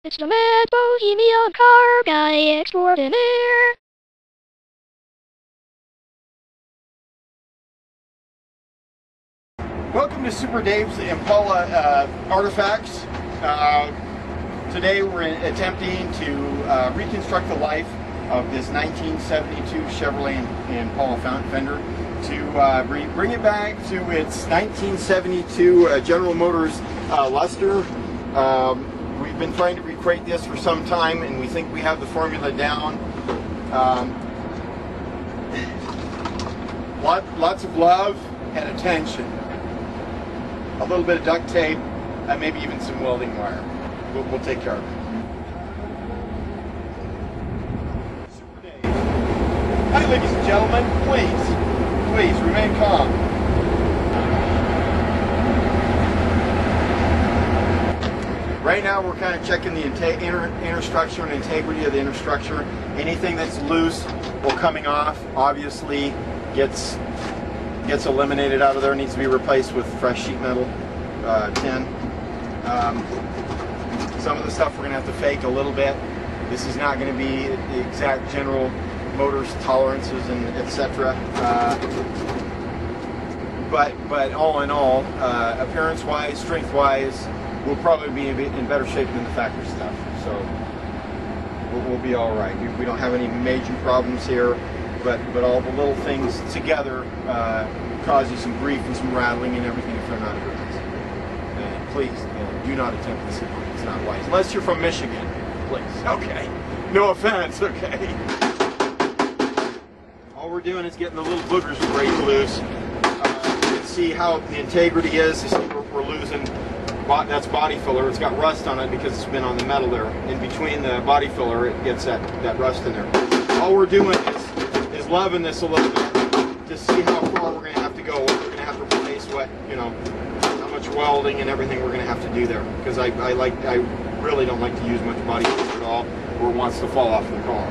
It's the mad Bohemian car guy extraordinaire. Welcome to Super Dave's Impala Artifacts. Today we're attempting to reconstruct the life of this 1972 Chevrolet Impala fender to bring it back to its 1972 General Motors luster. We've been trying to recreate this for some time, and we think we have the formula down. Lots of love and attention. A little bit of duct tape, and maybe even some welding wire. We'll take care of it. Super Dave. Hi, ladies and gentlemen. Please remain calm. Right now, we're kind of checking the inner structure and integrity of the inner structure. Anything that's loose or coming off, obviously, gets eliminated out of there. It needs to be replaced with fresh sheet metal tin. Some of the stuff we're going to have to fake a little bit. This is not going to be the exact General Motors tolerances and etc. But all in all, appearance-wise, strength-wise, we'll probably be in better shape than the factory stuff. So we'll be all right. We don't have any major problems here. But all the little things together cause you some grief and some rattling and everything if they're not addressed. And please, do not attempt this at home. It's not wise. Unless you're from Michigan, please. Okay. No offense, okay? All we're doing is getting the little boogers break loose. You can see how the integrity is. You see we're losing. That's body filler. It's got rust on it because it's been on the metal there. In between the body filler, it gets that rust in there. All we're doing is loving this a little bit to see how far we're going to have to go. We're going to have to replace how much welding and everything we're going to have to do there. Because I really don't like to use much body filler at all, or it wants to fall off the car.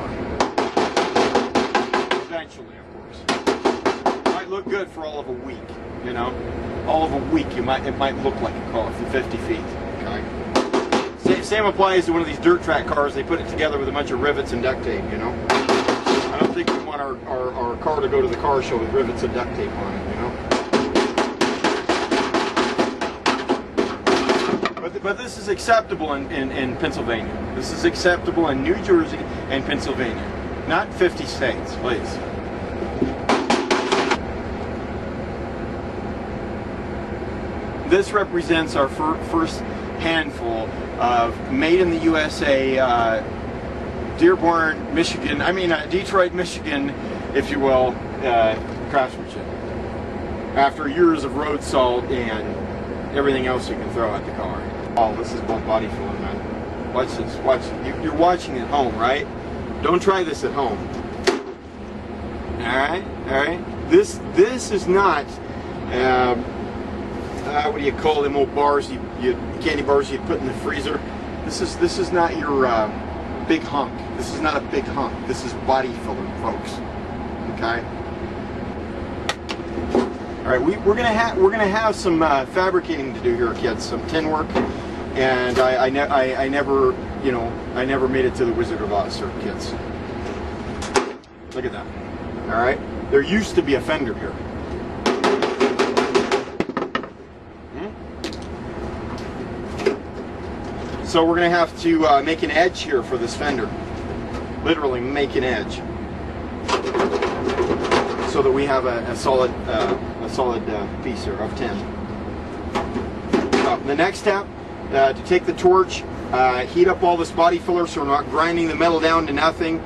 Eventually, of course. It might look good for all of a week, All of a week, it might look like a car for 50 feet. Okay. Same applies to one of these dirt track cars. They put it together with a bunch of rivets and duct tape, I don't think we want our car to go to the car show with rivets and duct tape on it, But this is acceptable in Pennsylvania. This is acceptable in New Jersey and Pennsylvania. Not 50 states, please. This represents our first handful of made in the USA Dearborn, Michigan, Detroit, Michigan, if you will, craftsmanship. After years of road salt and everything else you can throw at the car. Oh, this is both body filler, man. Watch this, watch it. You're watching at home, right? Don't try this at home. Alright? This is not, what do you call them old bars, candy bars you put in the freezer? This is not your, big hunk. This is not a big hunk. This is body filler, folks. Okay. All right, we're gonna have some fabricating to do here, kids. Some tin work, and I never made it to the Wizard of Oz, sir, kids. Look at that. All right. There used to be a fender here. So we're going to have to make an edge here for this fender. Literally make an edge. So that we have a solid piece here of tin. The next step, to take the torch, heat up all this body filler so we're not grinding the metal down to nothing.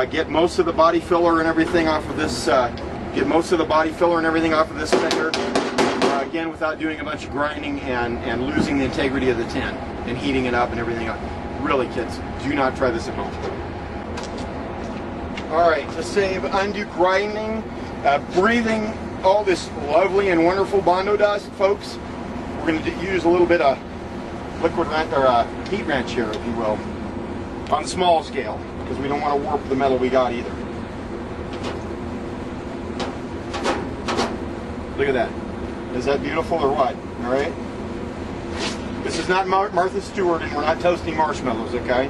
Get most of the body filler and everything off of this, fender. Again, without doing a bunch of grinding and losing the integrity of the tin and heating it up and everything else. Really, kids, do not try this at home. Alright, to save undue grinding, breathing all this lovely and wonderful Bondo dust, folks, we're going to use a little bit of liquid wrench, or heat wrench here, if you will, on the small scale, because we don't want to warp the metal we got either. Look at that. Is that beautiful or what? Alright? This is not Martha Stewart, and we're not toasting marshmallows, okay?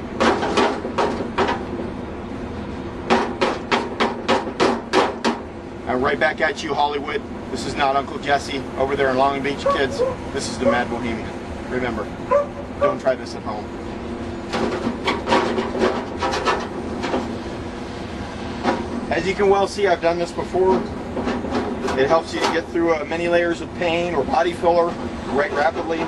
Right back at you, Hollywood. This is not Uncle Jesse over there in Long Beach, kids. This is the Mad Bohemian. Remember, don't try this at home. As you can well see, I've done this before. It helps you to get through many layers of paint or body filler right rapidly.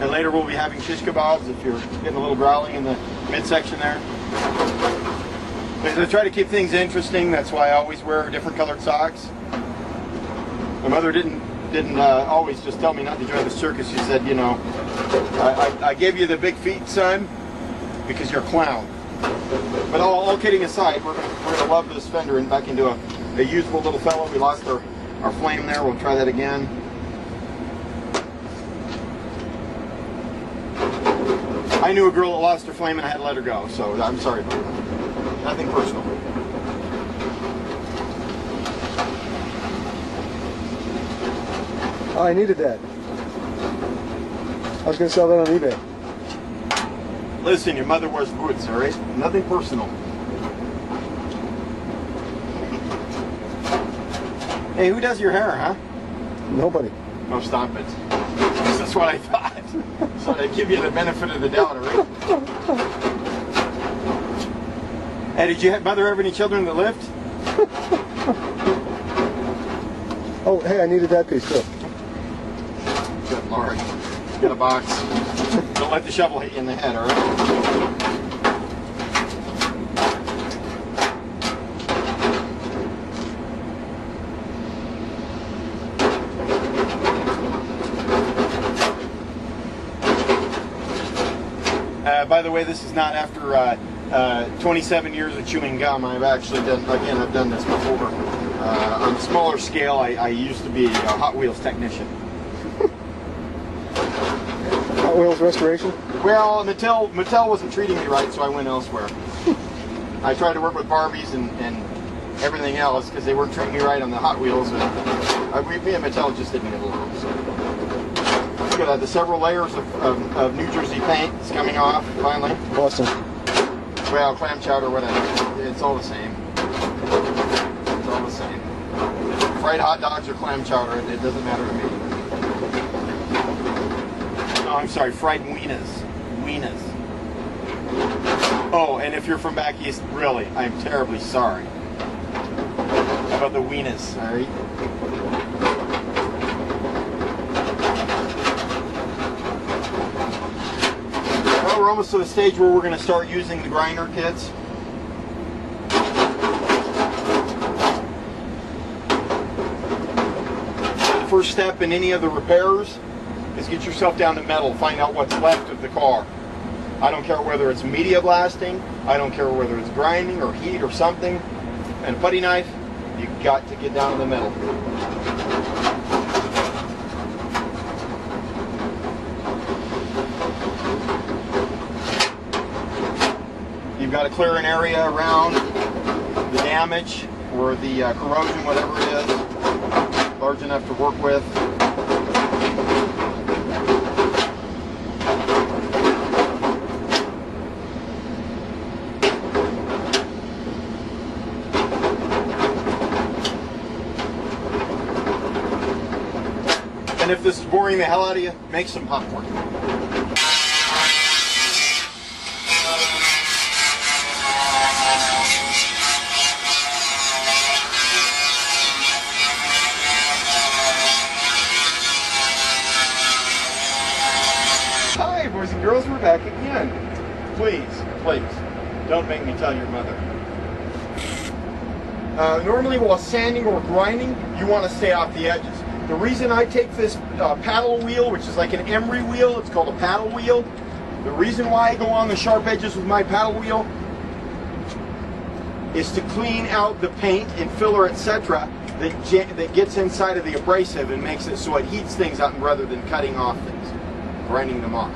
And later we'll be having shish kebabs if you're getting a little growling in the midsection there. To try to keep things interesting, that's why I always wear different colored socks. My mother didn't always just tell me not to join the circus. She said, you know, I gave you the big feet, son, because you're a clown. But all kidding aside, we're gonna love this fender and back into a usable little fellow. We lost our flame there. We'll try that again. I knew a girl that lost her flame and I had to let her go, so I'm sorry about that. Nothing personal. Oh, I needed that. I was going to sell that on eBay. Listen, your mother wears boots, all right? Nothing personal. Hey, who does your hair, huh? Nobody. Oh, stop it. That's what I thought. So I'd give you the benefit of the doubt, all right? Hey, did your mother have any children that lived? Oh, hey, I needed that piece too. Good Lord. Get a box. Don't let the shovel hit you in the head, all right? By the way, this is not after 27 years of chewing gum. I've actually done, again, I've done this before. On a smaller scale, I used to be a Hot Wheels technician. Hot Wheels restoration? Well, Mattel wasn't treating me right, so I went elsewhere. I tried to work with Barbies and everything else because they weren't treating me right on the Hot Wheels. And me and Mattel just didn't get along. So. Look at that, the several layers of New Jersey paint is coming off, finally. Boston. Well, clam chowder, whatever. It's all the same. It's all the same. Fried hot dogs or clam chowder, it doesn't matter to me. No, I'm sorry, fried wieners. Wieners. Oh, and if you're from back east, really, I'm terribly sorry about the wieners, all right? Well, we're almost to the stage where we're going to start using the grinder kits. The first step in any of the repairs is get yourself down to metal, find out what's left of the car. I don't care whether it's media blasting, I don't care whether it's grinding or heat or something, and a putty knife, you've got to get down to the metal. You've got to clear an area around the damage or the corrosion, whatever it is, large enough to work with. And if this is boring the hell out of you, make some popcorn. Hi, boys and girls, we're back again. Please, don't make me tell your mother. Normally while sanding or grinding, you want to stay off the edges. The reason I take this paddle wheel, which is like an emery wheel, it's called a paddle wheel. The reason why I go on the sharp edges with my paddle wheel is to clean out the paint and filler, etc. that gets inside of the abrasive and makes it so it heats things up rather than cutting off things, grinding them off.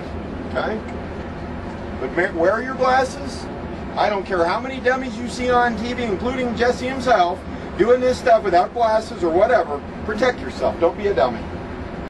Okay? But wear your glasses. I don't care how many dummies you see on TV, including Jesse himself, doing this stuff without glasses or whatever. Protect yourself. Don't be a dummy.